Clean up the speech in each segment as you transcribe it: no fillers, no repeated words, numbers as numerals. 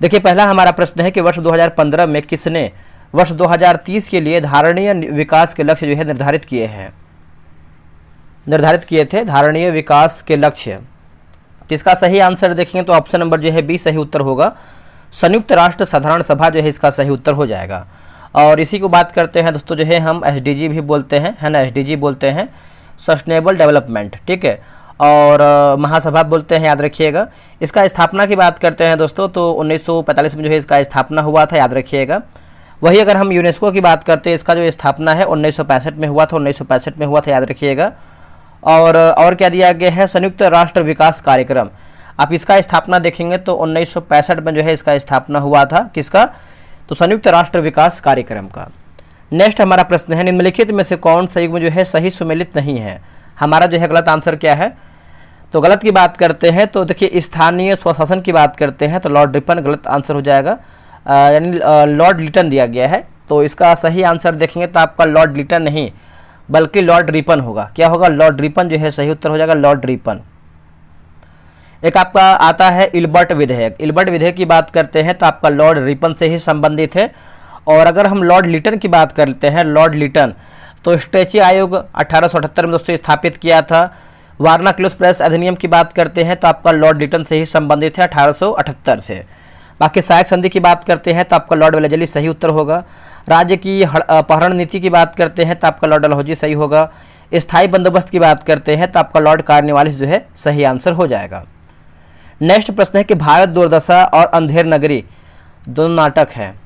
देखिए पहला हमारा प्रश्न है कि वर्ष 2015 में किसने वर्ष 2030 के लिए धारणीय विकास के लक्ष्य जो है निर्धारित किए थे धारणीय विकास के लक्ष्य। तो इसका सही आंसर देखेंगे तो ऑप्शन नंबर जो है बी सही उत्तर होगा। संयुक्त राष्ट्र साधारण सभा जो है इसका सही उत्तर हो जाएगा। और इसी को बात करते हैं दोस्तों जो है हम एसडीजी भी बोलते हैं, है ना, एसडीजी बोलते हैं सस्टेनेबल डेवलपमेंट, ठीक है, और महासभा बोलते हैं, याद रखिएगा। इसका स्थापना की बात करते हैं दोस्तों तो 1945 में जो है इसका स्थापना हुआ था, याद रखिएगा। वही अगर हम यूनेस्को की बात करते हैं इसका जो स्थापना है 1965 में हुआ था, 1965 में हुआ था, याद रखिएगा। और क्या दिया गया है, संयुक्त राष्ट्र विकास कार्यक्रम। आप इसका स्थापना देखेंगे तो 1965 में जो है इसका स्थापना हुआ था, किसका, तो संयुक्त राष्ट्र विकास कार्यक्रम का। नेक्स्ट हमारा प्रश्न है निम्नलिखित में से कौन सा युग्म जो है सही सुमेलित नहीं है। हमारा जो है गलत आंसर क्या है, तो गलत की बात करते हैं तो देखिए स्थानीय स्वशासन की बात करते हैं तो लॉर्ड रिपन गलत आंसर हो जाएगा, यानी लॉर्ड लिटन दिया गया है। तो इसका सही आंसर देखेंगे तो आपका लॉर्ड लिटन नहीं बल्कि लॉर्ड रिपन होगा। क्या होगा, लॉर्ड रिपन जो है सही उत्तर हो जाएगा, लॉर्ड रिपन। एक आपका आता है इल्बर्ट विधेयक। इल्बर्ट विधेयक की बात करते हैं तो आपका लॉर्ड रिपन से ही संबंधित है। और अगर हम लॉर्ड लिटन की बात करते हैं, लॉर्ड लिटन तो स्ट्रेची आयोग 1878 में दोस्तों स्थापित किया था। वारना क्लोज प्रेस अधिनियम की बात करते हैं तो आपका लॉर्ड लिटन से ही संबंधित है 1878 से। बाकी सहायक संधि की बात करते हैं तो आपका लॉर्ड वेलेजली सही उत्तर होगा। राज्य की अपहरण नीति की बात करते हैं तो आपका लॉर्ड डलहौजी सही होगा। स्थायी बंदोबस्त की बात करते हैं तो आपका लॉर्ड कार्नवालिस जो है सही आंसर हो जाएगा। नेक्स्ट प्रश्न है कि भारत दुर्दशा और अंधेर नगरी दोनों नाटक हैं।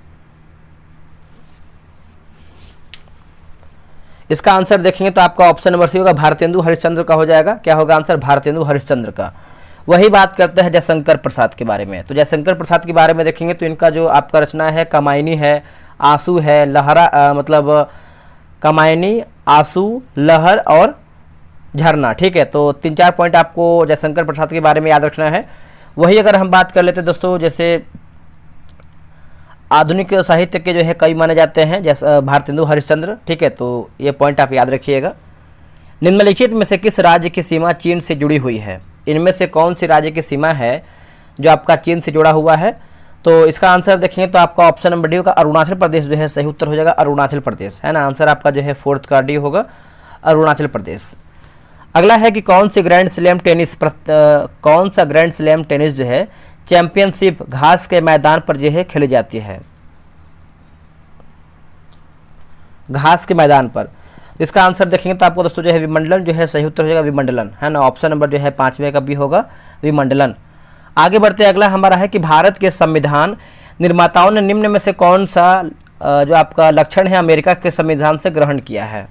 इसका आंसर देखेंगे तो आपका ऑप्शन नंबर सी होगा, भारतेंदु हरिश्चंद्र का हो जाएगा। क्या होगा आंसर, भारतेंदु हरिश्चंद्र का। वही बात करते हैं जयशंकर प्रसाद के बारे में। तो जयशंकर प्रसाद के बारे में देखेंगे तो इनका जो आपका रचना है कामायनी है, आंसू है, लहरा मतलब कामायनी, आंसू, लहर और झरना, ठीक है। तो 3-4 पॉइंट आपको जयशंकर प्रसाद के बारे में याद रखना है। वही अगर हम बात कर लेते दोस्तों, जैसे आधुनिक साहित्य के जो है कई माने जाते हैं, जैसे भारतेंदु हरिश्चंद्र, ठीक है। तो ये पॉइंट आप याद रखिएगा। निम्नलिखित में से किस राज्य की सीमा चीन से जुड़ी हुई है। इनमें से कौन सी राज्य की सीमा है जो आपका चीन से जुड़ा हुआ है। तो इसका आंसर देखेंगे तो आपका ऑप्शन नंबर डी होगा, अरुणाचल प्रदेश जो है सही उत्तर हो जाएगा, अरुणाचल प्रदेश, है ना। आंसर आपका जो है 4th का डी होगा, अरुणाचल प्रदेश। अगला है कि कौन सा ग्रैंड स्लैम टेनिस जो है चैंपियनशिप घास के मैदान पर जो है खेली जाती है, घास के मैदान पर। इसका आंसर देखेंगे तो आपको दोस्तों जो है विमंडलन जो है सही उत्तर हो जाएगा, विमंडलन, है ना। ऑप्शन नंबर जो है 5वें का भी होगा, विमंडलन। आगे बढ़ते अगला हमारा है कि भारत के संविधान निर्माताओं ने निम्न में से कौन सा जो आपका लक्षण है अमेरिका के संविधान से ग्रहण किया है,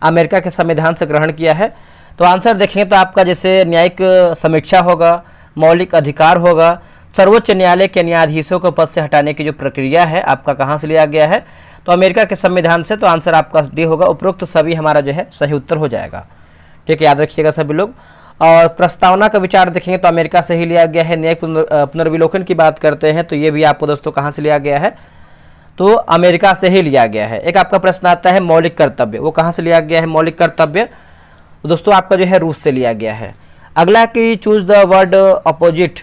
अमेरिका के संविधान से ग्रहण किया है। तो आंसर देखेंगे तो आपका जैसे न्यायिक समीक्षा होगा, मौलिक अधिकार होगा, सर्वोच्च न्यायालय के न्यायाधीशों को पद से हटाने की जो प्रक्रिया है आपका कहाँ से लिया गया है, तो अमेरिका के संविधान से। तो आंसर आपका डी होगा, उपरोक्त सभी हमारा जो है सही उत्तर हो जाएगा, ठीक है, याद रखिएगा सभी लोग। और प्रस्तावना का विचार देखेंगे तो अमेरिका से ही लिया गया है। न्यायिक पुनर्विलोकन की बात करते हैं तो ये भी आपको दोस्तों कहाँ से लिया गया है, तो अमेरिका से ही लिया गया है। एक आपका प्रश्न आता है मौलिक कर्तव्य, वो कहाँ से लिया गया है मौलिक कर्तव्य, तो दोस्तों आपका जो है रूस से लिया गया है। अगला कि choose the word opposite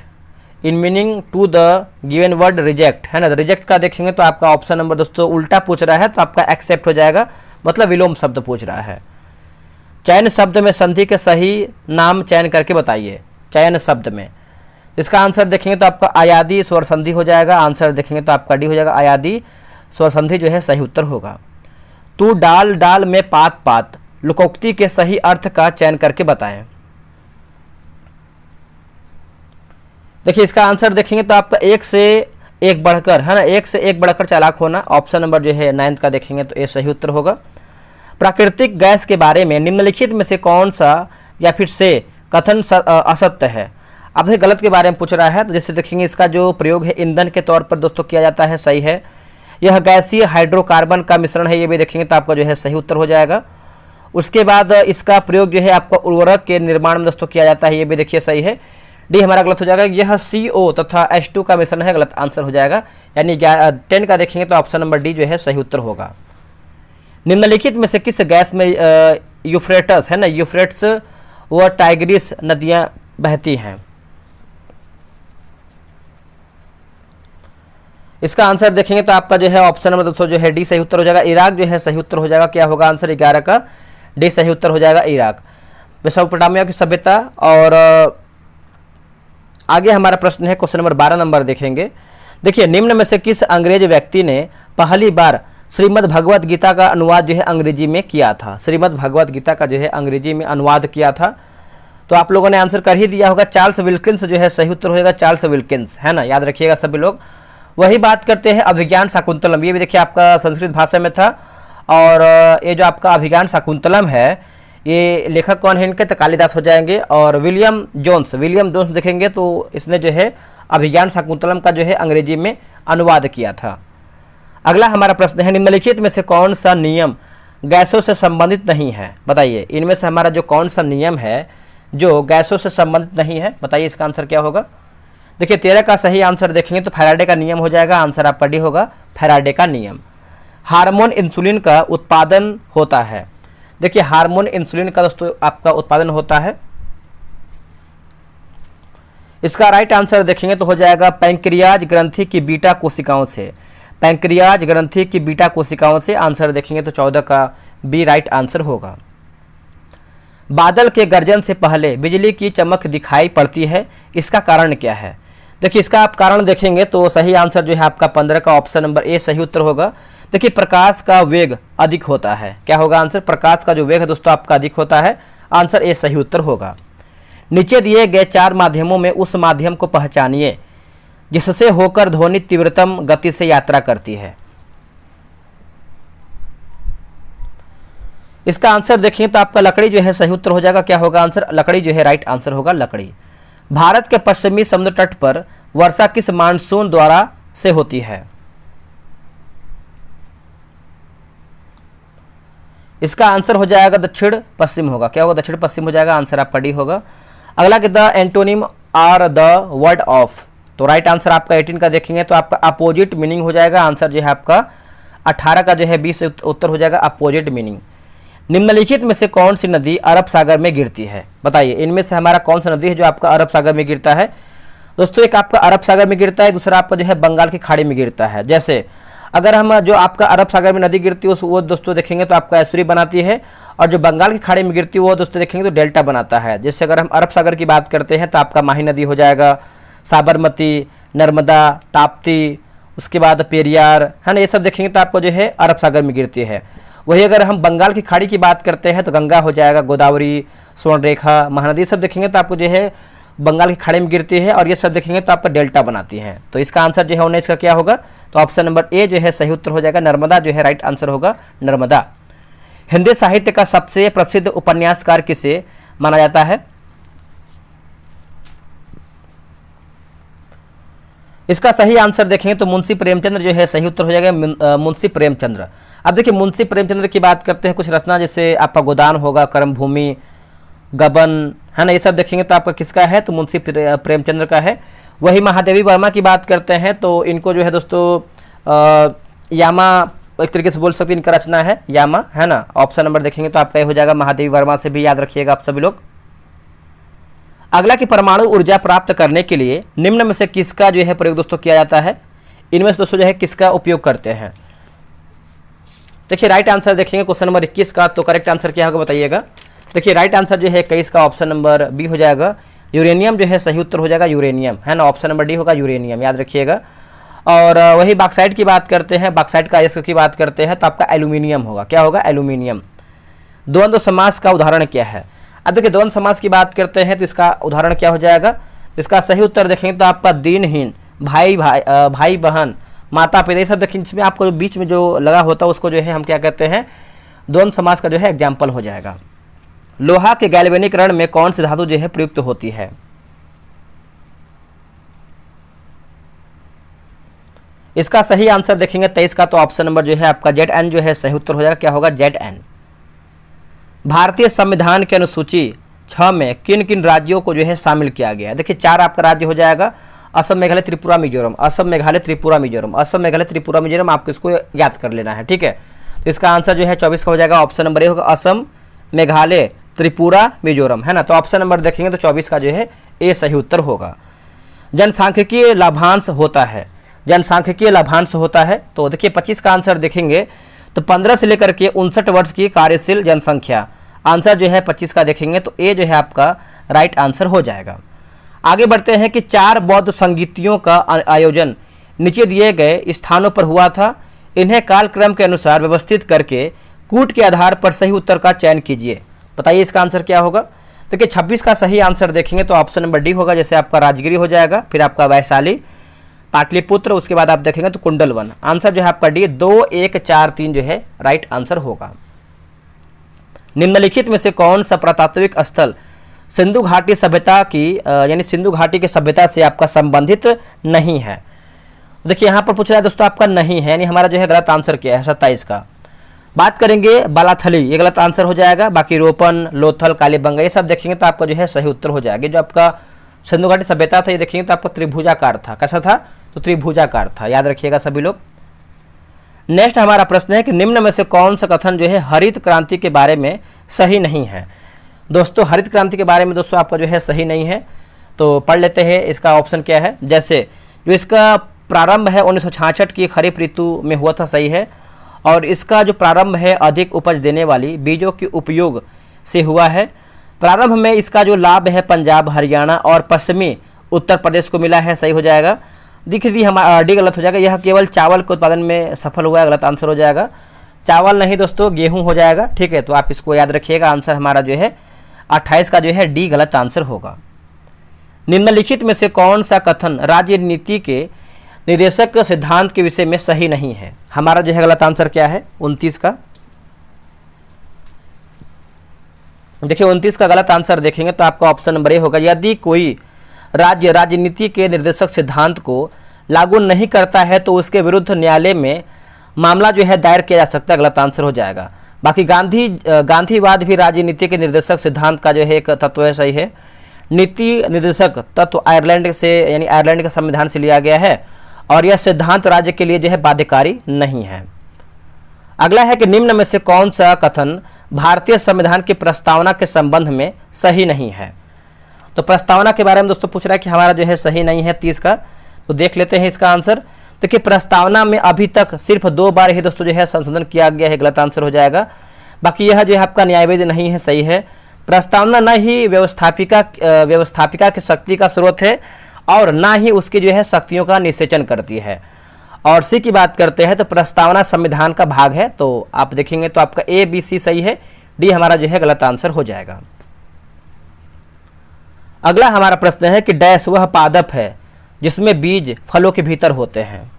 in meaning to the given word reject, है ना। रिजेक्ट का देखेंगे तो आपका ऑप्शन नंबर दोस्तों उल्टा पूछ रहा है तो आपका एक्सेप्ट हो जाएगा, मतलब विलोम शब्द पूछ रहा है। चयन शब्द में संधि के सही नाम चयन करके बताइए, चयन शब्द में। इसका आंसर देखेंगे तो आपका आयादी स्वर संधि हो जाएगा। आंसर देखेंगे तो आपका डी हो जाएगा, आयादी स्वर संधि जो है सही उत्तर होगा। तू डाल डाल में पात पात, लोकोक्ति के सही अर्थ का चयन करके बताएं। देखिए इसका आंसर देखेंगे तो आपका एक से एक बढ़कर, है ना, एक से एक बढ़कर चालाक होना। ऑप्शन नंबर जो है 9th का देखेंगे तो ये सही उत्तर होगा। प्राकृतिक गैस के बारे में निम्नलिखित में से कौन सा या फिर से कथन असत्य है। अब ये गलत के बारे में पूछ रहा है, तो जैसे देखेंगे इसका जो प्रयोग है ईंधन के तौर पर दोस्तों किया जाता है, सही है। यह गैसीय हाइड्रोकार्बन का मिश्रण है, ये भी देखेंगे तो आपका जो है सही उत्तर हो जाएगा। उसके बाद इसका प्रयोग जो है आपका उर्वरक के निर्माण में दोस्तों किया जाता है, ये भी देखिए सही है। डी हमारा गलत हो जाएगा, यह CO तथा H2 का मिश्रण है, गलत आंसर हो जाएगा। यानी 10 का देखेंगे तो ऑप्शन नंबर डी जो है सही उत्तर होगा। निम्नलिखित में से किस गैस में यूफ्रेटस, है ना, यूफ्रेट्स व टाइग्रिस नदियां बहती हैं। इसका आंसर देखेंगे तो आपका जो है ऑप्शन नंबर दोस्तों जो है डी सही उत्तर हो जाएगा। इराक जो है सही उत्तर हो जाएगा। क्या होगा आंसर 11 का डी सही उत्तर हो जाएगा इराक। मेसोपोटामिया की सभ्यता। और आगे हमारा प्रश्न है क्वेश्चन नंबर 12 नंबर देखेंगे। देखिए, निम्न में से किस अंग्रेज व्यक्ति ने पहली बार श्रीमद् भगवत गीता का अनुवाद जो है अंग्रेजी में किया था? श्रीमद् भगवत गीता का जो है अंग्रेजी में अनुवाद किया था। तो आप लोगों ने आंसर कर ही दिया होगा। चार्ल्स विल्किंस जो है सही उत्तर होगा। चार्ल्स विल्किंस, है ना, याद रखिएगा सभी लोग। वही बात करते हैं अभिज्ञान शाकुंतलम। ये भी देखिए आपका संस्कृत भाषा में था। और ये जो आपका अभिज्ञान शाकुंतलम है, ये लेखक कौन है इनके? तो कालिदास हो जाएंगे। और विलियम जोन्स देखेंगे तो इसने जो है अभिज्ञान शाकुंतलम का जो है अंग्रेजी में अनुवाद किया था। अगला हमारा प्रश्न है, निम्नलिखित में से कौन सा नियम गैसों से संबंधित नहीं है? बताइए, इनमें से हमारा जो कौन सा नियम है जो गैसों से संबंधित नहीं है? बताइए इसका आंसर क्या होगा। देखिए, 13 का सही आंसर देखेंगे तो फैराडे का नियम हो जाएगा। आंसर आपका डी होगा, फैराडे का नियम। हार्मोन इंसुलिन का उत्पादन होता है। देखिए, हार्मोन इंसुलिन का दोस्तों आपका उत्पादन होता है। इसका राइट आंसर देखेंगे तो हो जाएगा पैंक्रियाज ग्रंथि की बीटा कोशिकाओं से। पैंक्रियाज ग्रंथि की बीटा कोशिकाओं से आंसर देखेंगे तो 14 का बी राइट आंसर होगा। बादल के गर्जन से पहले बिजली की चमक दिखाई पड़ती है, इसका कारण क्या है? देखिए, इसका आप कारण देखेंगे तो सही आंसर जो है आपका 15 का ऑप्शन नंबर ए सही उत्तर होगा। देखिए, प्रकाश का वेग अधिक होता है। क्या होगा आंसर? प्रकाश का जो वेग है दोस्तों आपका अधिक होता है। आंसर ए सही उत्तर होगा। नीचे दिए गए 4 माध्यमों में उस माध्यम को पहचानिए जिससे होकर ध्वनि तीव्रतम गति से यात्रा करती है। इसका आंसर देखें तो आपका लकड़ी जो है सही उत्तर हो जाएगा। क्या होगा आंसर? लकड़ी जो है राइट आंसर होगा, लकड़ी। भारत के पश्चिमी समुद्र तट पर वर्षा किस मानसून द्वारा से होती है? इसका आंसर हो जाएगा दक्षिण पश्चिम होगा। क्या होगा? दक्षिण पश्चिम हो जाएगा। आंसर आपका डी होगा। अगला कि the antonym are the word of. तो राइट आंसर आपका 18 का देखेंगे तो आपका अपोजिट मीनिंग हो जाएगा। आंसर जो है आपका 18 का जो है 20 से उत्तर हो जाएगा, अपोजिट मीनिंग। निम्नलिखित में से कौन सी नदी अरब सागर में गिरती है? बताइए, इनमें से हमारा कौन सा नदी है जो आपका अरब सागर में गिरता है? दोस्तों, एक आपका अरब सागर में गिरता है, दूसरा आपका जो है बंगाल की खाड़ी में गिरता है। जैसे अगर हम जो आपका अरब सागर में नदी गिरती है वो दोस्तों देखेंगे तो आपका एस्चुरी बनाती है, और जो बंगाल की खाड़ी में गिरती है वो दोस्तों देखेंगे तो डेल्टा बनाता है। जैसे अगर हम अरब सागर की बात करते हैं तो आपका माही नदी हो जाएगा, साबरमती, नर्मदा, ताप्ती, उसके बाद पेरियार, है ना, ये सब देखेंगे तो आपको जो है अरब सागर में गिरती है। वही अगर हम बंगाल की खाड़ी की बात करते हैं तो गंगा हो जाएगा, गोदावरी, स्वर्णरेखा, महानदी, सब देखेंगे तो आपको जो है बंगाल की खाड़ी में गिरती है, और ये सब देखेंगे तो आपका डेल्टा बनाती हैं। तो इसका आंसर जो है 19 का क्या होगा? तो ऑप्शन नंबर ए जो है सही उत्तर हो जाएगा, नर्मदा जो है राइट आंसर होगा, नर्मदा। हिंदी साहित्य का सबसे प्रसिद्ध उपन्यासकार किसे माना जाता है? इसका सही आंसर देखेंगे तो मुंशी प्रेमचंद्र जो है सही उत्तर हो जाएगा, मुंशी प्रेमचंद्र। अब देखिए, मुंशी प्रेमचंद्र की बात करते हैं, कुछ रचना जैसे आपका गोदान होगा, कर्मभूमि, गबन, है ना, ये सब देखेंगे तो आपका किसका है? तो मुंशी प्रेमचंद्र का है। वही महादेवी वर्मा की बात करते हैं तो इनको जो है दोस्तों यामा एक तरीके से बोल सकते हैं, इनका रचना है यामा, है ना। ऑप्शन नंबर देखेंगे तो आपका हो जाएगा महादेवी वर्मा, से भी याद रखिएगा आप सभी लोग। अगला कि परमाणु ऊर्जा प्राप्त करने के लिए निम्न में से किसका जो है प्रयोग दोस्तों किया जाता है? इनमें से दोस्तों जो है किसका उपयोग करते हैं? देखिए, राइट आंसर देखेंगे क्वेश्चन नंबर 21 का, तो करेक्ट आंसर क्या होगा बताइएगा। देखिए, राइट आंसर जो है 21 का ऑप्शन नंबर बी हो जाएगा, यूरेनियम जो है सही उत्तर हो जाएगा, यूरेनियम, है ना। ऑप्शन नंबर डी होगा यूरेनियम, याद रखिएगा। और वही बॉक्साइट की बात करते हैं, बॉक्साइट का अयस्क की बात करते हैं तो आपका एल्यूमिनियम होगा। क्या होगा? एल्यूमिनियम। द्वंद्व समास का उदाहरण क्या है? अब देखिए, द्वंद्व समास की बात करते हैं तो इसका उदाहरण क्या हो जाएगा? इसका सही उत्तर देखेंगे तो आपका दीनहीन, भाई बहन, माता पिता, ये सब देखेंगे जिसमें आपको बीच में जो लगा होता है उसको जो है हम क्या कहते हैं? द्वंद्व समास का जो है एग्जाम्पल हो जाएगा। लोहा के गैल्वेनीकरण में कौन सी धातु जो है प्रयुक्त होती है? इसका सही आंसर देखेंगे 23 का, तो ऑप्शन नंबर जो है आपका ZN जो है सही उत्तर हो जाएगा। क्या होगा? ZN। भारतीय संविधान के अनुसूची 6 में किन किन राज्यों को जो है शामिल किया गया है? देखिए, 4 आपका राज्य हो जाएगा, असम, मेघालय, त्रिपुरा, मिजोरम। असम, मेघालय, त्रिपुरा, मिजोरम। असम, मेघालय, त्रिपुरा, मिजोरम, आपको इसको याद कर लेना है, ठीक है। तो इसका आंसर जो है 24 का हो जाएगा, ऑप्शन नंबर ए होगा, असम, मेघालय, त्रिपुरा, मिजोरम, है ना। तो ऑप्शन नंबर देखेंगे तो 24 का जो है ए सही उत्तर होगा। जनसांख्यिकीय लाभांश होता है, जनसांख्यिकीय लाभांश होता है। तो देखिए 25 का आंसर देखेंगे तो 15 से लेकर के 59 वर्ष की कार्यशील जनसंख्या, आंसर जो है 25 का देखेंगे तो ए जो है आपका राइट आंसर हो जाएगा। आगे बढ़ते हैं कि 4 बौद्ध संगीतियों का आयोजन नीचे दिए गए स्थानों पर हुआ था, इन्हें कालक्रम के अनुसार व्यवस्थित करके कूट के आधार पर सही उत्तर का चयन कीजिए। बताइए इसका आंसर क्या होगा। देखिए 26 का सही आंसर देखेंगे तो ऑप्शन नंबर डी होगा, जैसे आपका राजगिरी हो जाएगा, फिर आपका वैशाली, पाटलिपुत्र, उसके बाद आप देखेंगे तो कुंडलवन। आंसर जो है आपका डी 2, 1, 4, 3 जो है राइट आंसर होगा। निम्नलिखित में से कौन सा पुरातात्विक स्थल सिंधु घाटी सभ्यता की यानी सिंधु घाटी की सभ्यता से आपका संबंधित नहीं है। देखिए यहाँ पर पूछ रहा है दोस्तों आपका नहीं है, यानी हमारा जो है गलत आंसर क्या है 27 का। बात करेंगे बालाथली, ये गलत आंसर हो जाएगा। बाकी रोपन, लोथल, कालीबंगा ये सब देखेंगे तो आपका जो है सही उत्तर हो जाएगा। जो आपका सिंधु घाटी सभ्यता था ये देखेंगे तो आपका त्रिभुजाकार था। कैसा था? तो त्रिभुजाकार था, याद रखिएगा सभी लोग। नेक्स्ट हमारा प्रश्न है कि निम्न में से कौन सा कथन जो है हरित क्रांति के बारे में सही नहीं है। दोस्तों हरित क्रांति के बारे में दोस्तों आपका जो है सही नहीं है, तो पढ़ लेते हैं इसका ऑप्शन क्या है। जैसे जो इसका प्रारंभ है 1966 की खरीफ ऋतु में हुआ था, सही है। और इसका जो प्रारंभ है अधिक उपज देने वाली बीजों के उपयोग से हुआ है। प्रारंभ में इसका जो लाभ है पंजाब, हरियाणा और पश्चिमी उत्तर प्रदेश को मिला है, सही हो जाएगा। दिख दी हमारा डी गलत हो जाएगा, यह केवल चावल के उत्पादन में सफल हुआ है, गलत आंसर हो जाएगा। चावल नहीं दोस्तों, गेहूं हो जाएगा, ठीक है। तो आप इसको याद रखिएगा, आंसर हमारा जो है 28 का जो है डी गलत आंसर होगा। निम्नलिखित में से कौन सा कथन राजनीति के निर्देशक सिद्धांत के विषय में सही नहीं है। हमारा जो है गलत आंसर क्या है 29 का। देखिए 29 का गलत आंसर देखेंगे तो आपका ऑप्शन नंबर ए होगा, यदि कोई राज्य राजनीति के निर्देशक सिद्धांत को लागू नहीं करता है तो उसके विरुद्ध न्यायालय में मामला जो है दायर किया जा सकता है, गलत आंसर हो जाएगा। बाकी गांधीवाद भी राजनीति के निर्देशक सिद्धांत का जो है एक तत्व है, सही है। नीति निर्देशक तत्व आयरलैंड से यानी आयरलैंड के संविधान से लिया गया है और यह सिद्धांत राज्य के लिए जो है बाध्यकारी नहीं है। अगला है कि निम्न में से कौन सा कथन भारतीय संविधान की प्रस्तावना के संबंध में सही नहीं है। तो प्रस्तावना के बारे में दोस्तों पूछ रहा है कि हमारा जो है सही नहीं है 30 का। तो देख लेते हैं इसका आंसर। देखिए प्रस्तावना में अभी तक सिर्फ 2 बार ही दोस्तों जो है संशोधन किया गया है, गलत आंसर हो जाएगा। बाकी यह जो है आपका न्यायवेद नहीं है, सही है। प्रस्तावना न ही व्यवस्थापिका की शक्ति का स्रोत है और ना ही उसकी जो है शक्तियों का निषेचन करती है। और सी की बात करते हैं तो प्रस्तावना संविधान का भाग है। तो आप देखेंगे तो आपका ए, बी, सी सही है, डी हमारा जो है गलत आंसर हो जाएगा। अगला हमारा प्रश्न है कि डैश वह पादप है जिसमें बीज फलों के भीतर होते हैं।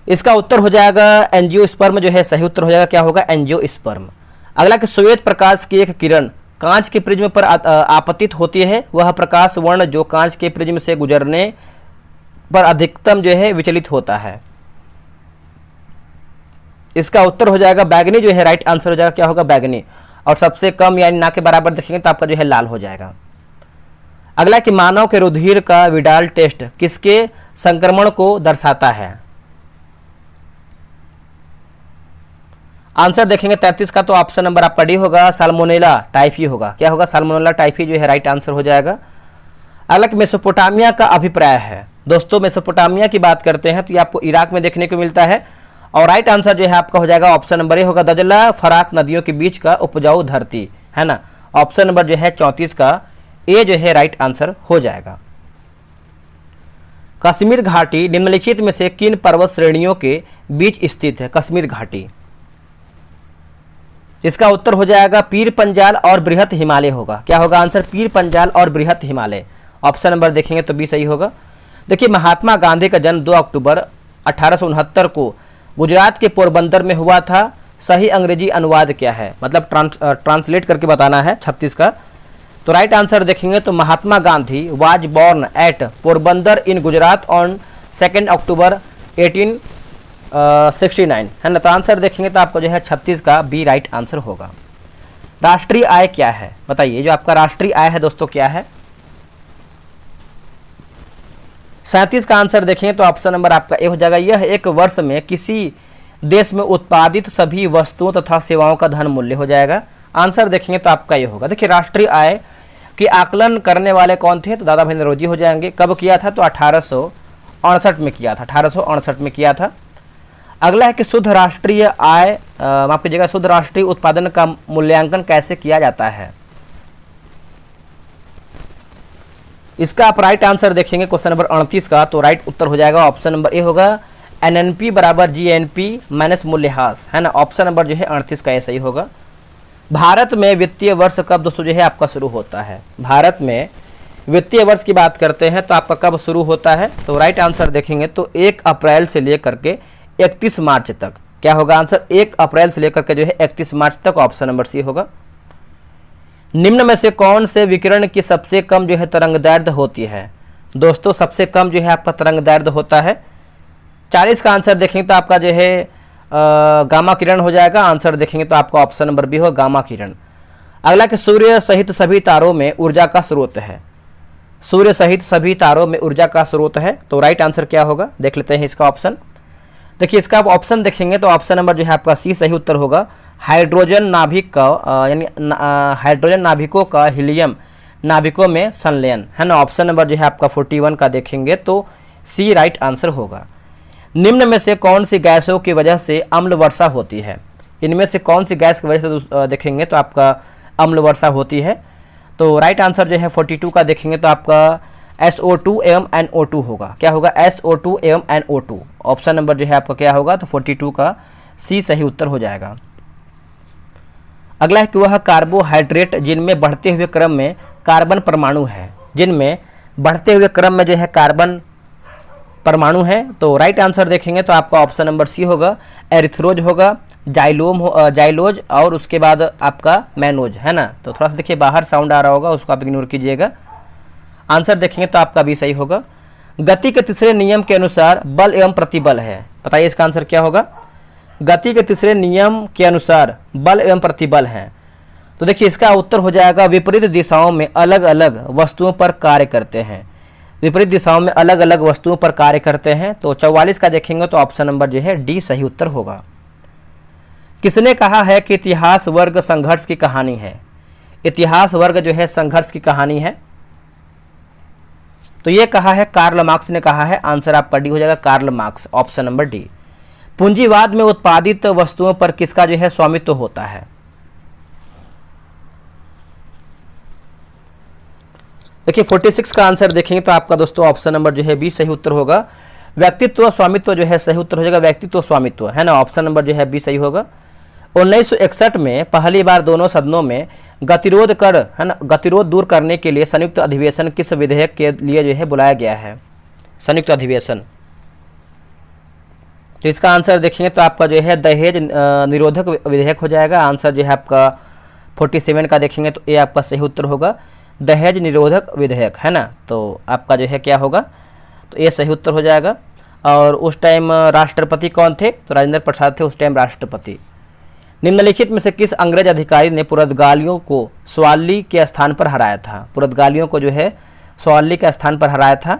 इसका उत्तर हो जाएगा एंजियोस्पर्म जो है सही उत्तर हो जाएगा। क्या होगा? एंजियोस्पर्म। अगला कि श्वेत प्रकाश की एक किरण कांच के प्रिज्म पर आपतित होती है, वह प्रकाश वर्ण जो कांच के प्रिज्म से गुजरने पर अधिकतम जो है विचलित होता है। इसका उत्तर हो जाएगा बैगनी जो है राइट आंसर हो जाएगा। क्या होगा? बैगनी। और सबसे कम यानी ना के बराबर देखेंगे तो आपका जो है लाल हो जाएगा। अगला कि मानव के रुधिर का विडाल टेस्ट किसके संक्रमण को दर्शाता है। आंसर देखेंगे 33 का तो ऑप्शन नंबर आपका डी होगा, साल्मोनेला टाइफी होगा। क्या होगा? साल्मोनेला टाइफी जो है राइट आंसर हो जाएगा। अगला मेसोपोटामिया का अभिप्राय है। दोस्तों मेसोपोटामिया की बात करते हैं तो ये आपको इराक में देखने को मिलता है और राइट आंसर जो है आपका हो जाएगा ऑप्शन नंबर ए होगा, दजला फरात नदियों के बीच का उपजाऊ धरती, है ना। ऑप्शन नंबर जो है 34 का ए जो है राइट आंसर हो जाएगा। कश्मीर घाटी निम्नलिखित में से किन पर्वत श्रेणियों के बीच स्थित है? कश्मीर घाटी। इसका उत्तर हो जाएगा पीर पंजाल और बृहत हिमालय होगा। क्या होगा आंसर? पीर पंजाल और बृहत हिमालय। ऑप्शन नंबर देखेंगे तो बी सही होगा। देखिए महात्मा गांधी का जन्म 2 अक्टूबर 1869 को गुजरात के पोरबंदर में हुआ था। सही अंग्रेजी अनुवाद क्या है? मतलब ट्रांसलेट करके बताना है 36 का। तो राइट आंसर देखेंगे तो Mahatma Gandhi was born at Porbandar in Gujarat on 2 October 1869, है ना। तो आंसर देखेंगे तो आपको जो है 36 का बी राइट आंसर होगा। राष्ट्रीय आय क्या है? बताइए जो आपका राष्ट्रीय आय है दोस्तों क्या है? 37 का आंसर देखेंगे तो ऑप्शन नंबर आपका ए हो जाएगा। यह एक वर्ष में किसी देश में उत्पादित सभी वस्तुओं तथा सेवाओं का धन मूल्य हो जाएगा। आंसर देखेंगे तो आपका ये होगा। देखिए राष्ट्रीय आय कि आकलन करने वाले कौन थे, तो दादा भाई नौरोजी हो जाएंगे। कब किया था, तो 1868 में किया था, 1868 में किया था। अगला है कि शुद्ध राष्ट्रीय आय, माफ कीजिएगा, शुद्ध राष्ट्रीय उत्पादन का मूल्यांकन कैसे किया जाता है। इसका आप राइट आंसर देखेंगे क्वेश्चन नंबर 38 का, तो राइट उत्तर हो जाएगा ऑप्शन नंबर ए होगा, एनएनपी बराबर जीएनपी माइनस मूल्यह्रास, है ना। ऑप्शन नंबर जो है 38 का ऐसा ही होगा। भारत में वित्तीय वर्ष कब दोस्तों जो है आपका शुरू होता है। भारत में वित्तीय वर्ष की बात करते हैं तो आपका कब शुरू होता है, तो राइट आंसर देखेंगे तो 1 अप्रैल से लेकर के 31 मार्च तक। क्या होगा आंसर, 1 अप्रैल से लेकर के जो है 31 मार्च तक, ऑप्शन नंबर सी होगा। निम्न में से कौन से विकिरण की सबसे कम जो है तरंगदैर्ध्य होती है। दोस्तों सबसे कम जो है आपका तरंगदैर्ध्य होता है 40 का आंसर देखेंगे तो आपका जो है गामा किरण हो जाएगा। आंसर देखेंगे तो आपका ऑप्शन नंबर बी होगा, गामा किरण। अगला कि सूर्य सहित सभी तारों में ऊर्जा का स्रोत है। सूर्य सहित सभी तारों में ऊर्जा का स्रोत है, तो राइट आंसर क्या होगा, देख लेते हैं इसका ऑप्शन। देखिए इसका आप ऑप्शन देखेंगे तो ऑप्शन नंबर जो है आपका सी सही उत्तर होगा। हाइड्रोजन नाभिक का यानी हाइड्रोजन नाभिकों का हीलियम नाभिकों में संलयन, है ना। ऑप्शन नंबर जो है आपका 41 का देखेंगे तो सी राइट आंसर होगा। निम्न में से कौन सी गैसों की वजह से अम्ल वर्षा होती है। इनमें से कौन सी गैस की वजह से देखेंगे तो आपका अम्ल वर्षा होती है, तो राइट आंसर जो है 42 का देखेंगे तो आपका SO2 एवं NO2 होगा। क्या होगा, SO2 एवं NO2। ऑप्शन नंबर जो है आपका क्या होगा, तो 42 का सी सही उत्तर हो जाएगा। अगला है कि वह कार्बोहाइड्रेट जिनमें बढ़ते हुए क्रम में कार्बन परमाणु है, जिनमें बढ़ते हुए क्रम में जो है कार्बन परमाणु है, तो राइट आंसर देखेंगे तो आपका ऑप्शन नंबर सी होगा। एरिथ्रोज होगा, जाइलोज और उसके बाद आपका मैनोज, है ना। तो थोड़ा सा देखिए बाहर साउंड आ रहा होगा, उसको आप इग्नोर कीजिएगा। आंसर देखेंगे तो आपका भी सही होगा। गति के तीसरे नियम के अनुसार बल एवं प्रतिबल है, बताइए इसका आंसर क्या होगा। गति के तीसरे नियम के अनुसार बल एवं प्रतिबल है, तो देखिए इसका उत्तर हो जाएगा विपरीत दिशाओं में अलग अलग वस्तुओं पर कार्य करते हैं। विपरीत दिशाओं में अलग अलग वस्तुओं पर कार्य करते हैं, तो 44 का देखेंगे तो ऑप्शन नंबर जो है डी सही उत्तर होगा। किसने कहा है कि इतिहास वर्ग संघर्ष की कहानी है। इतिहास वर्ग जो है संघर्ष की कहानी है, तो ये कहा है कार्ल मार्क्स ने कहा है। आंसर आपका डी हो जाएगा, Karl Marx, option number D. पूंजीवाद में उत्पादित वस्तुओं पर किसका जो है स्वामित्व होता है। देखिए 46 का आंसर देखेंगे तो आपका दोस्तों ऑप्शन नंबर जो है बी सही उत्तर होगा। व्यक्तित्व स्वामित्व जो है सही उत्तर हो जाएगा, व्यक्तित्व स्वामित्व, है ना। ऑप्शन नंबर जो है बी सही होगा। 1961 में पहली बार दोनों सदनों में गतिरोध कर, है ना, गतिरोध दूर करने के लिए संयुक्त अधिवेशन किस विधेयक के लिए जो है बुलाया गया है, संयुक्त अधिवेशन। तो इसका आंसर देखेंगे तो आपका जो है दहेज निरोधक विधेयक हो जाएगा। आंसर जो है आपका 47 का देखेंगे तो ये आपका सही उत्तर होगा, दहेज निरोधक विधेयक, है ना। तो आपका जो है क्या होगा, तो ये सही उत्तर हो जाएगा। और उस टाइम राष्ट्रपति कौन थे, तो राजेंद्र प्रसाद थे उस टाइम राष्ट्रपति। निम्नलिखित में से किस अंग्रेज अधिकारी ने पुर्तगालियों को स्वाली के स्थान पर हराया था। पुर्तगालियों को जो है स्वाली के स्थान पर हराया था,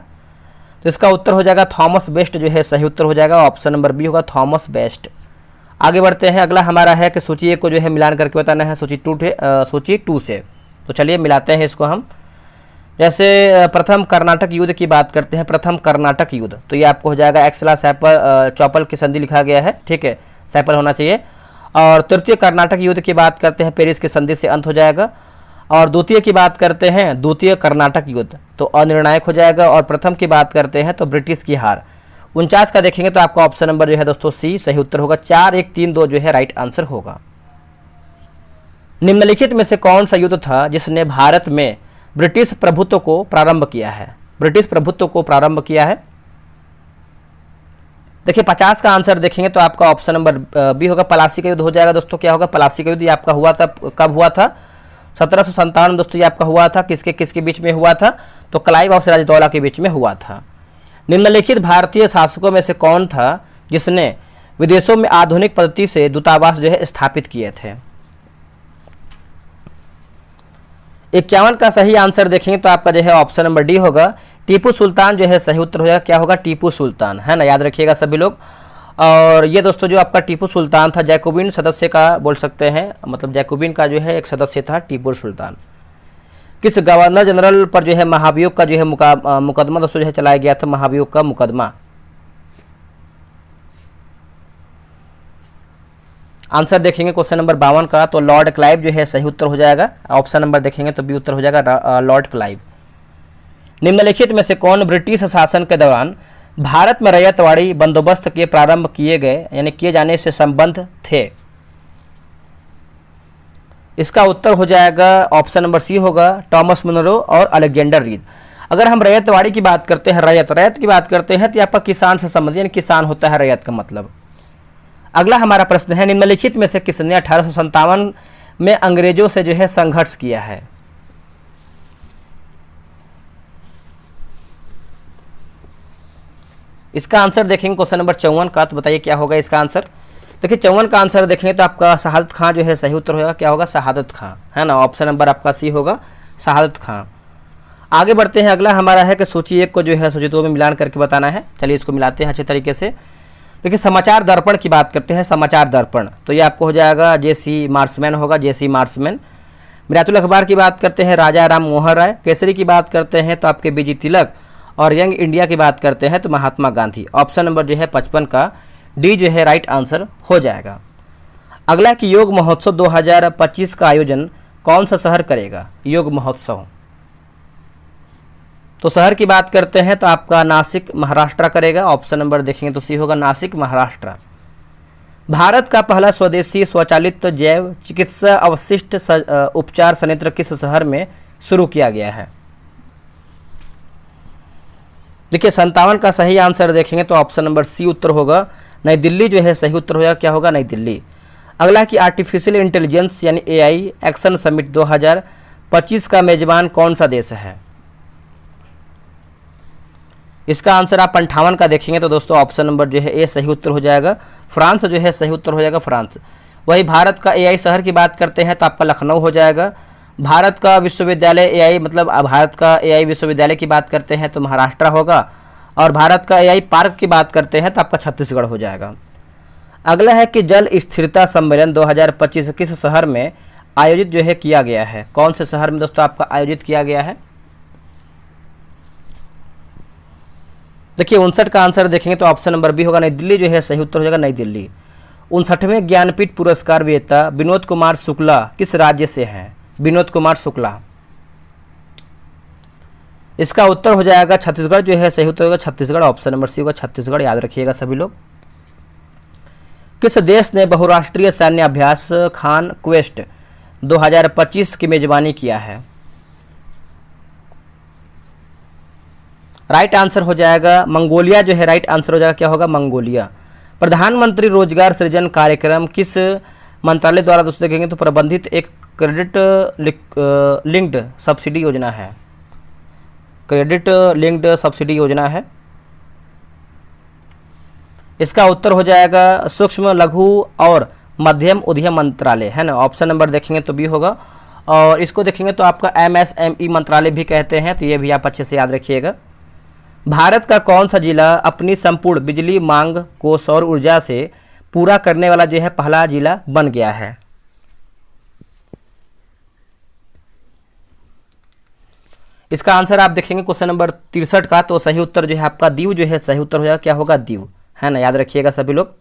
तो इसका उत्तर हो जाएगा थॉमस बेस्ट जो है सही उत्तर हो जाएगा। ऑप्शन नंबर बी होगा, थॉमस बेस्ट। आगे बढ़ते हैं, अगला हमारा है कि सूची 1 को जो है मिलान करके बताना है सूची 2 से। तो चलिए मिलाते हैं इसको हम। जैसे प्रथम कर्नाटक युद्ध की बात करते हैं, प्रथम कर्नाटक युद्ध, तो ये आपको हो जाएगा एक्सला चौपल की संधि लिखा गया है, ठीक है, सैपल होना चाहिए। और तृतीय कर्नाटक युद्ध की बात करते हैं, पेरिस की संधि से अंत हो जाएगा। और द्वितीय की बात करते हैं, द्वितीय कर्नाटक युद्ध, तो अनिर्णायक हो जाएगा। और प्रथम की बात करते हैं तो ब्रिटिश की हार। 49 का देखेंगे तो आपका ऑप्शन नंबर जो है दोस्तों सी सही उत्तर होगा। 4, 1, 3, 2 जो है राइट आंसर होगा। निम्नलिखित में से कौन सा युद्ध था जिसने भारत में ब्रिटिश प्रभुत्व को प्रारंभ किया है। ब्रिटिश प्रभुत्व को प्रारंभ किया है। देखिए 50 का आंसर देखेंगे तो आपका ऑप्शन नंबर बी होगा, पलासी का युद्ध हो जाएगा दोस्तों। क्या होगा, पलासी का युद्ध, ये आपका हुआ था, कब हुआ था, 1757 दोस्तों ये आपका हुआ था। किसके किसके बीच में हुआ था, तो क्लाइव और सिराजदौला के बीच में हुआ था। निम्नलिखित भारतीय शासकों में से कौन था जिसने विदेशों में आधुनिक पद्धति से दूतावास जो है स्थापित किए थे। 51 का सही आंसर देखेंगे तो आपका जो है ऑप्शन नंबर डी होगा, टीपू सुल्तान जो है सही उत्तर हो जाएगा। क्या होगा, टीपू सुल्तान, है ना, याद रखिएगा सभी लोग। और ये दोस्तों जो आपका टीपू सुल्तान था, जैकोबिन सदस्य का बोल सकते हैं, मतलब जैकोबिन का जो है एक सदस्य था टीपू सुल्तान। किस गवर्नर जनरल पर जो है महाभियोग का जो है मुकदमा दोस्तों जो है चलाया गया था, महाभियोग का मुकदमा। आंसर देखेंगे क्वेश्चन नंबर 52 का, तो लॉर्ड क्लाइव जो है सही उत्तर हो जाएगा। ऑप्शन नंबर देखेंगे तो बी उत्तर हो जाएगा, लॉर्ड क्लाइव। निम्नलिखित में से कौन ब्रिटिश शासन के दौरान भारत में रैयतवाड़ी बंदोबस्त के प्रारंभ किए गए यानी किए जाने से संबद्ध थे? इसका उत्तर हो जाएगा ऑप्शन नंबर सी होगा, टॉमस मुनरो और अलेक्जेंडर रीड। अगर हम रैयतवाड़ी की बात करते हैं, रैयत की बात करते हैं तो आपका किसान से संबंधित यानी किसान होता है रैयत का मतलब। अगला हमारा प्रश्न है, निम्नलिखित में से किसने 1857 में अंग्रेजों से जो है संघर्ष किया है? इसका आंसर देखेंगे क्वेश्चन नंबर 54 का, तो बताइए क्या होगा इसका आंसर। देखिए 54 का आंसर देखेंगे तो आपका शहादत खां जो है सही उत्तर होगा। क्या होगा? शहादत खां, है ना। ऑप्शन नंबर आपका सी होगा, शहादत खां। आगे बढ़ते हैं, अगला हमारा है कि सूची 1 को जो है सूची 2 में मिलान करके बताना है। चलिए इसको मिलाते हैं अच्छे तरीके से। देखिए समाचार दर्पण की बात करते हैं, समाचार दर्पण, तो ये आपको हो जाएगा जेसी मार्समैन होगा, जेसी मार्समैन। मिरातुल अखबार की बात करते हैं राजा राम मोहन राय। केसरी की बात करते हैं तो आपके बीजी तिलक, और यंग इंडिया की बात करते हैं तो महात्मा गांधी। ऑप्शन नंबर जो है 55 का डी जो है राइट आंसर हो जाएगा। अगला कि योग महोत्सव 2025 का आयोजन कौन सा शहर करेगा? योग महोत्सव, तो शहर की बात करते हैं तो आपका नासिक महाराष्ट्र करेगा। ऑप्शन नंबर देखेंगे तो सी होगा, नासिक महाराष्ट्र। भारत का पहला स्वदेशी स्वचालित जैव चिकित्सा अवशिष्ट उपचार संयंत्र किस शहर में शुरू किया गया है? देखिए 57 का सही आंसर देखेंगे तो ऑप्शन नंबर सी उत्तर होगा, नई दिल्ली जो है सही उत्तर होगा। क्या होगा? नई दिल्ली। अगला कि आर्टिफिशियल इंटेलिजेंस यानी एआई एक्शन समिट 2025 का मेजबान कौन सा देश है? इसका आंसर आप 58 का देखेंगे तो दोस्तों ऑप्शन नंबर जो है ए सही उत्तर हो जाएगा, फ्रांस जो है सही उत्तर हो जाएगा, फ्रांस। वही भारत का एआई शहर की बात करते हैं तो आपका लखनऊ हो जाएगा। भारत का विश्वविद्यालय एआई मतलब भारत का एआई विश्वविद्यालय की बात करते हैं तो महाराष्ट्र होगा, और भारत का एआई पार्क की बात करते हैं तो आपका छत्तीसगढ़ हो जाएगा। अगला है कि जल स्थिरता सम्मेलन 2025 किस शहर में आयोजित जो है किया गया है? कौन से शहर में दोस्तों आपका आयोजित किया गया है? देखिए 59 का आंसर देखेंगे तो ऑप्शन नंबर बी होगा, नई दिल्ली जो है सही उत्तर हो जाएगा, नई दिल्ली। 59वें ज्ञानपीठ पुरस्कार विजेता विनोद कुमार शुक्ला किस राज्य से हैं? विनोद कुमार शुक्ला, इसका उत्तर हो जाएगा छत्तीसगढ़ जो है सही उत्तर होगा, छत्तीसगढ़। ऑप्शन नंबर सी होगा, छत्तीसगढ़, याद रखिएगा सभी लोग। किस देश ने बहुराष्ट्रीय सैन्य अभ्यास खान क्वेस्ट 2025 की मेजबानी किया है? राइट आंसर हो जाएगा मंगोलिया जो है राइट आंसर हो जाएगा। क्या होगा? मंगोलिया। प्रधानमंत्री रोजगार सृजन कार्यक्रम किस मंत्रालय द्वारा दोस्तों देखेंगे तो प्रबंधित एक क्रेडिट लिंक्ड सब्सिडी योजना है, क्रेडिट लिंक्ड सब्सिडी योजना है। इसका उत्तर हो जाएगा सूक्ष्म लघु और मध्यम उद्यम मंत्रालय, है ना। ऑप्शन नंबर देखेंगे तो बी होगा, और इसको देखेंगे तो आपका एमएसएमई मंत्रालय भी कहते हैं, तो ये भी आप अच्छे से याद रखिएगा। भारत का कौन सा जिला अपनी संपूर्ण बिजली मांग को सौर ऊर्जा से पूरा करने वाला जो है पहला जिला बन गया है? इसका आंसर आप देखेंगे क्वेश्चन नंबर 63 का, तो सही उत्तर जो है आपका दीव जो है सही उत्तर हो जाएगा। क्या होगा? दीव, है ना, याद रखिएगा सभी लोग।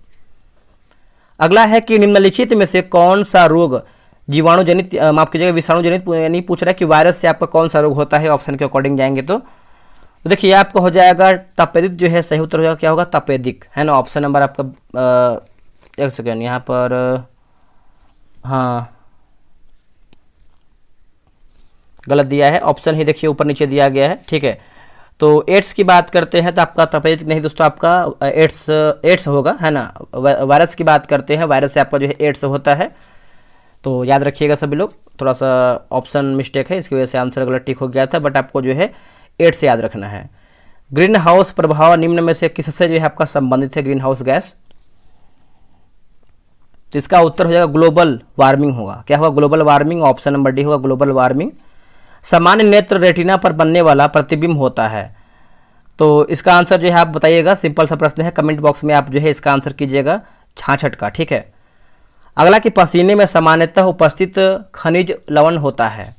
अगला है कि निम्नलिखित में से कौन सा रोग जीवाणु जनित माफ कीजिएगा विषाणु जनित यानी पूछ रहा है कि वायरस से आपका कौन सा रोग होता है? ऑप्शन के अकॉर्डिंग जाएंगे तो देखिए आपका हो जाएगा तपेदिक जो है सही उत्तर हो जाएगा। क्या होगा? तपेदिक, है ना। ऑप्शन नंबर आपका एक सेकेंड यहाँ पर, हाँ गलत दिया है, ऑप्शन ही देखिए ऊपर नीचे दिया गया है, ठीक है। तो एड्स की बात करते हैं तो आपका तपेदिक नहीं दोस्तों, आपका एड्स होगा, है ना। वायरस की बात करते हैं, वायरस से आपका जो है एड्स होता है, तो याद रखिएगा सभी लोग। थोड़ा सा ऑप्शन मिस्टेक है, इसकी वजह से आंसर गलत टिक हो गया था, बट आपको जो है एड्स से याद रखना है। ग्रीन हाउस प्रभाव निम्न में से किससे जो है आपका संबंधित है? ग्रीन हाउस गैस, तो इसका उत्तर हो जाएगा ग्लोबल वार्मिंग होगा। क्या होगा? Global warming. Option number D होगा, ग्लोबल वार्मिंग। सामान्य नेत्र रेटिना पर बनने वाला प्रतिबिंब होता है, तो इसका आंसर जो है आप बताइएगा। सिंपल सा प्रश्न है, कमेंट बॉक्स में आप जो है इसका आंसर कीजिएगा 66 का, ठीक है। अगला कि पसीने में सामान्यतः उपस्थित खनिज लवण होता है,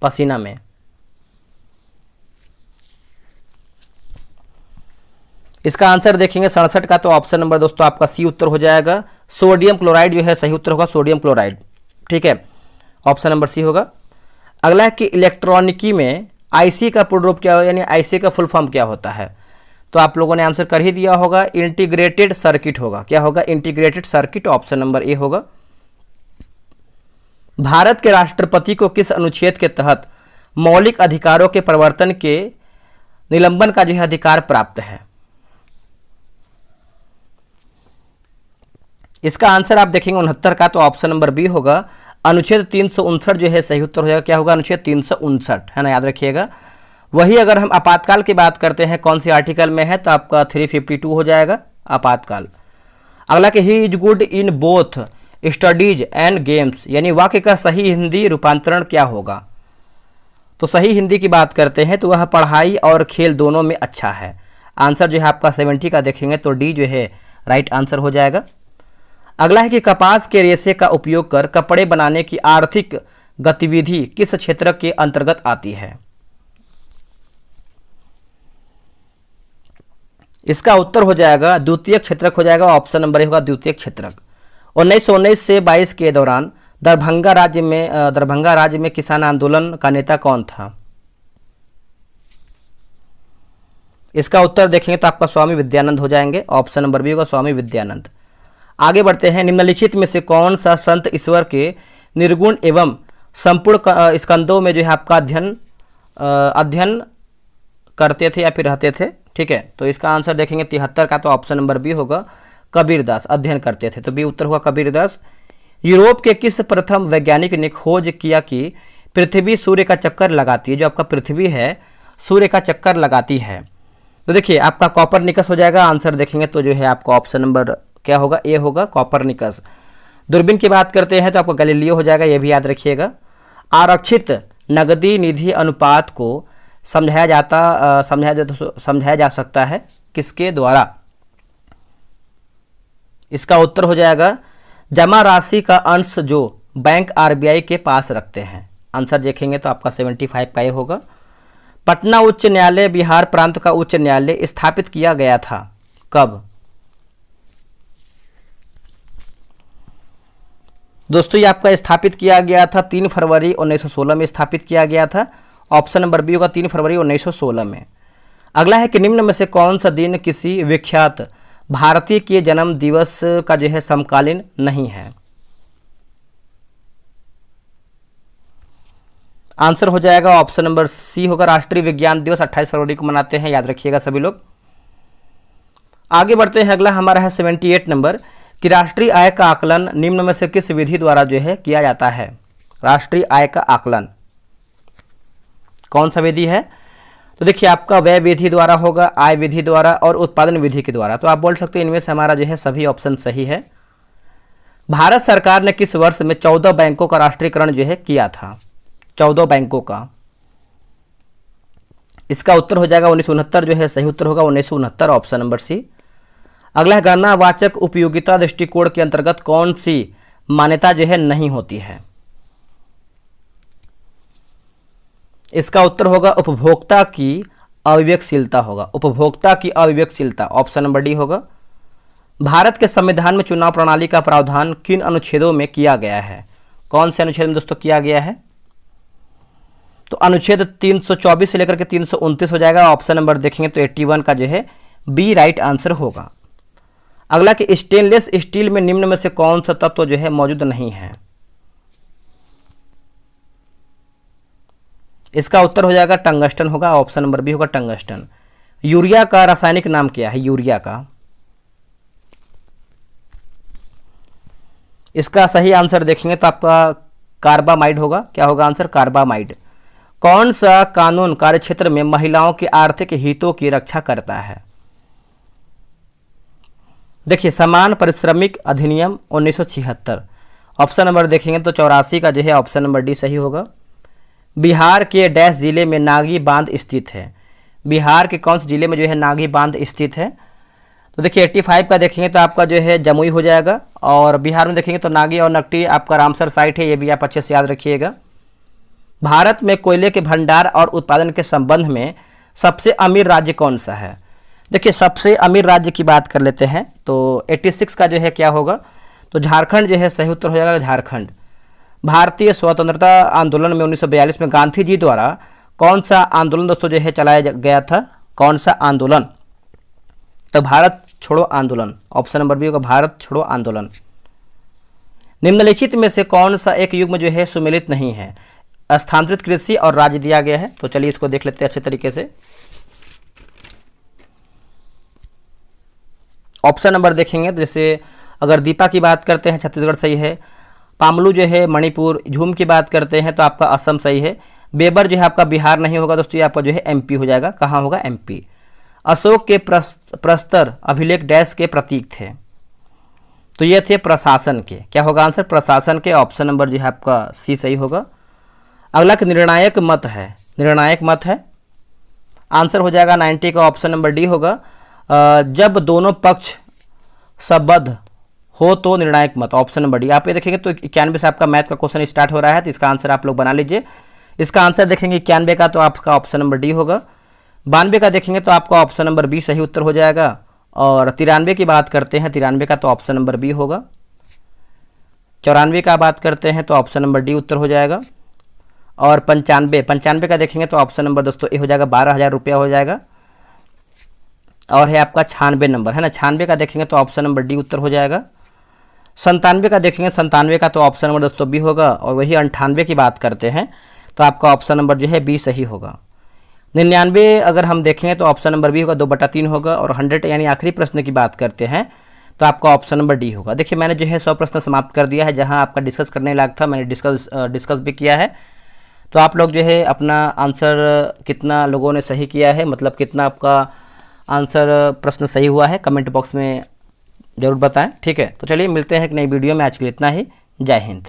पसीना में इसका आंसर देखेंगे 67 का, तो ऑप्शन नंबर दोस्तों आपका सी उत्तर हो जाएगा। सोडियम क्लोराइड जो है सही उत्तर होगा, सोडियम क्लोराइड। ठीक है, ऑप्शन नंबर सी होगा। अगला है कि इलेक्ट्रॉनिकी में आईसी का पूर्ण रूप क्या हो, यानी आईसी का फुल फॉर्म क्या होता है। तो आप लोगों ने आंसर कर ही दिया होगा, इंटीग्रेटेड सर्किट होगा। क्या होगा? Integrated circuit, option number A होगा। भारत के राष्ट्रपति को किस अनुच्छेद के तहत मौलिक अधिकारों के प्रवर्तन के निलंबन का जो है अधिकार प्राप्त है? इसका आंसर आप देखेंगे 69 का, तो ऑप्शन नंबर बी होगा। अनुच्छेद 359 जो है सही उत्तर हो जाएगा। क्या होगा? अनुच्छेद 359 है ना, याद रखिएगा। वही अगर हम आपातकाल की बात करते हैं कौन सी आर्टिकल में है, तो आपका 352 हो जाएगा आपातकाल। अगला कि he is good in both studies and games, यानी वाक्य का सही हिंदी रूपांतरण क्या होगा? तो सही हिंदी की बात करते हैं तो वह पढ़ाई और खेल दोनों में अच्छा है। आंसर जो है आपका 70 का देखेंगे तो डी जो है राइट आंसर हो जाएगा। अगला है कि कपास के रेशे का उपयोग कर कपड़े बनाने की आर्थिक गतिविधि किस क्षेत्र के अंतर्गत आती है? इसका उत्तर हो जाएगा द्वितीयक क्षेत्रक हो जाएगा, ऑप्शन नंबर ए होगा द्वितीयक क्षेत्रक। 1919 से 22 के दौरान दरभंगा राज्य में किसान आंदोलन का नेता कौन था? इसका उत्तर देखेंगे तो आपका स्वामी विद्यानंद हो जाएंगे, ऑप्शन नंबर बी होगा स्वामी विद्यानंद। आगे बढ़ते हैं, निम्नलिखित में से कौन सा संत ईश्वर के निर्गुण एवं संपूर्ण स्कंदों में जो है आपका अध्ययन करते थे या फिर रहते थे? ठीक है, तो इसका आंसर देखेंगे 73 का, तो ऑप्शन नंबर बी होगा कबीरदास, अध्ययन करते थे, तो बी उत्तर हुआ कबीरदास। यूरोप के किस प्रथम वैज्ञानिक ने खोज किया कि पृथ्वी सूर्य का चक्कर लगाती है? जो आपका पृथ्वी है सूर्य का चक्कर लगाती है। तो देखिए आपका कॉपरनिकस हो जाएगा। आंसर देखेंगे तो जो है आपका ऑप्शन नंबर क्या होगा? ए होगा कॉपरनिकस। दूरबीन की बात करते हैं तो आपका गैलीलियो हो जाएगा, ये भी याद रखिएगा। आरक्षित नगदी निधि अनुपात को समझाया जा सकता है किसके द्वारा? इसका उत्तर हो जाएगा जमा राशि का अंश जो बैंक आरबीआई के पास रखते हैं। आंसर देखेंगे तो आपका 75 का ये होगा। पटना उच्च न्यायालय बिहार प्रांत का उच्च न्यायालय स्थापित किया गया था कब? दोस्तों ये आपका स्थापित किया गया था 3 फरवरी 1916 में स्थापित किया गया था। ऑप्शन नंबर बी होगा 3 फरवरी 1916 में। अगला है कि निम्न में से कौन सा दिन किसी विख्यात भारतीय के जन्म दिवस का जो है समकालीन नहीं है? आंसर हो जाएगा ऑप्शन नंबर सी होगा राष्ट्रीय विज्ञान दिवस 28 फरवरी को मनाते हैं, याद रखिएगा सभी लोग। आगे बढ़ते हैं, अगला हमारा है 78 नंबर कि राष्ट्रीय आय का आकलन निम्न में से किस विधि द्वारा जो है किया जाता है? राष्ट्रीय आय का आकलन कौन सा विधि है? तो देखिए आपका व्यय विधि द्वारा होगा, आय विधि द्वारा और उत्पादन विधि के द्वारा। तो आप बोल सकते हैं इनमें से हमारा जो है सभी ऑप्शन सही है। भारत सरकार ने किस वर्ष में 14 बैंकों का राष्ट्रीयकरण जो है किया था? 14 बैंकों का। इसका उत्तर हो जाएगा 1969 जो है सही उत्तर होगा 1969, ऑप्शन नंबर सी। अगला है गणनावाचक उपयोगिता दृष्टिकोण के अंतर्गत कौन सी मान्यता जो है नहीं होती है? इसका उत्तर होगा उपभोक्ता की अविवेकशीलता होगा, उपभोक्ता की अविवेकशीलता, ऑप्शन नंबर डी होगा। भारत के संविधान में चुनाव प्रणाली का प्रावधान किन अनुच्छेदों में किया गया है? कौन से अनुच्छेद में दोस्तों किया गया है? तो अनुच्छेद 324 से लेकर के 329 हो जाएगा। ऑप्शन नंबर देखेंगे तो 81 का जो है बी राइट आंसर होगा। अगला कि स्टेनलेस स्टील में निम्न में से कौन सा तत्व जो है मौजूद नहीं है? इसका उत्तर हो जाएगा टंगस्टन होगा, ऑप्शन नंबर बी होगा टंगस्टन। यूरिया का रासायनिक नाम क्या है? यूरिया का, इसका सही आंसर देखेंगे तो आपका कार्बामाइड होगा। क्या होगा आंसर? कार्बामाइड। कौन सा कानून कार्यक्षेत्र में महिलाओं के आर्थिक हितों की रक्षा करता है? देखिए समान पारिश्रमिक अधिनियम 1976, ऑप्शन नंबर देखेंगे तो 84 का जो है ऑप्शन नंबर डी सही होगा। बिहार के डैश जिले में नागी बांध स्थित है? बिहार के कौन से जिले में जो है नागी बांध स्थित है? तो देखिए 85 का देखेंगे तो आपका जो है जमुई हो जाएगा। और बिहार में देखेंगे तो नागी और नकटी आपका रामसर साइट है, ये भी आप अच्छे से याद रखिएगा। भारत में कोयले के भंडार और उत्पादन के संबंध में सबसे अमीर राज्य कौन सा है? देखिए सबसे अमीर राज्य की बात कर लेते हैं तो 86 का जो है क्या होगा, तो झारखंड जो है सही उत्तर हो जाएगा झारखंड। भारतीय स्वतंत्रता आंदोलन में 1942 में गांधी जी द्वारा कौन सा आंदोलन दोस्तों जो है चलाया गया था, कौन सा आंदोलन, तो भारत छोड़ो आंदोलन, ऑप्शन नंबर बी होगा भारत छोड़ो आंदोलन। निम्नलिखित में से कौन सा एक युग्म जो है सुमेलित नहीं है, स्थानांतरित कृषि और राज्य दिया गया है, तो चलिए इसको देख लेते हैं अच्छे तरीके से। ऑप्शन नंबर देखेंगे तो जैसे अगर दीपा की बात करते हैं छत्तीसगढ़ सही है, पामलू जो है मणिपुर, झूम की बात करते हैं तो आपका असम सही है, बेबर जो है आपका बिहार नहीं होगा दोस्तों, ये आपका जो है एमपी हो जाएगा, कहाँ होगा एमपी। अशोक के प्रस्तर अभिलेख डैश के प्रतीक थे, तो ये थे प्रशासन के, क्या होगा आंसर प्रशासन के, ऑप्शन नंबर जो है आपका सी सही होगा। अगला निर्णायक मत है, निर्णायक मत है, आंसर हो जाएगा 90 का ऑप्शन नंबर डी होगा। जब दोनों पक्ष संबद्ध हो तो निर्णायक मत, ऑप्शन नंबर डी। आप ये देखेंगे तो 91 से आपका मैथ का क्वेश्चन स्टार्ट हो रहा है, तो इसका आंसर आप लोग बना लीजिए। इसका आंसर देखेंगे 91 का तो आपका ऑप्शन नंबर डी होगा। 92 का देखेंगे तो आपका ऑप्शन नंबर बी सही उत्तर हो जाएगा। और 93 की बात करते हैं, 93 का तो ऑप्शन नंबर बी होगा। 94 का बात करते हैं तो ऑप्शन नंबर डी उत्तर हो जाएगा। और 95 का देखेंगे तो ऑप्शन नंबर दोस्तों ए हो जाएगा, 12,000 रुपया हो जाएगा। और है आपका 96 नंबर है ना, 96 का देखेंगे तो ऑप्शन नंबर डी उत्तर हो जाएगा। 97 का देखेंगे, 97 का तो ऑप्शन नंबर दोस्तों बी होगा। और वही 98 की बात करते हैं तो आपका ऑप्शन नंबर जो है बी सही होगा। 99 अगर हम देखेंगे तो ऑप्शन नंबर बी होगा, 2/3 होगा। और 100 यानी आखिरी प्रश्न की बात करते हैं तो आपका ऑप्शन नंबर डी होगा। देखिए मैंने जो है 100 प्रश्न समाप्त कर दिया है, जहां आपका डिस्कस करने लायक था मैंने डिस्कस भी किया है। तो आप लोग जो है अपना आंसर कितना लोगों ने सही किया है, मतलब कितना आपका आंसर प्रश्न सही हुआ है, कमेंट बॉक्स में ज़रूर बताएं, ठीक है। तो चलिए मिलते हैं एक नई वीडियो में, आज के लिए इतना ही, जय हिंद।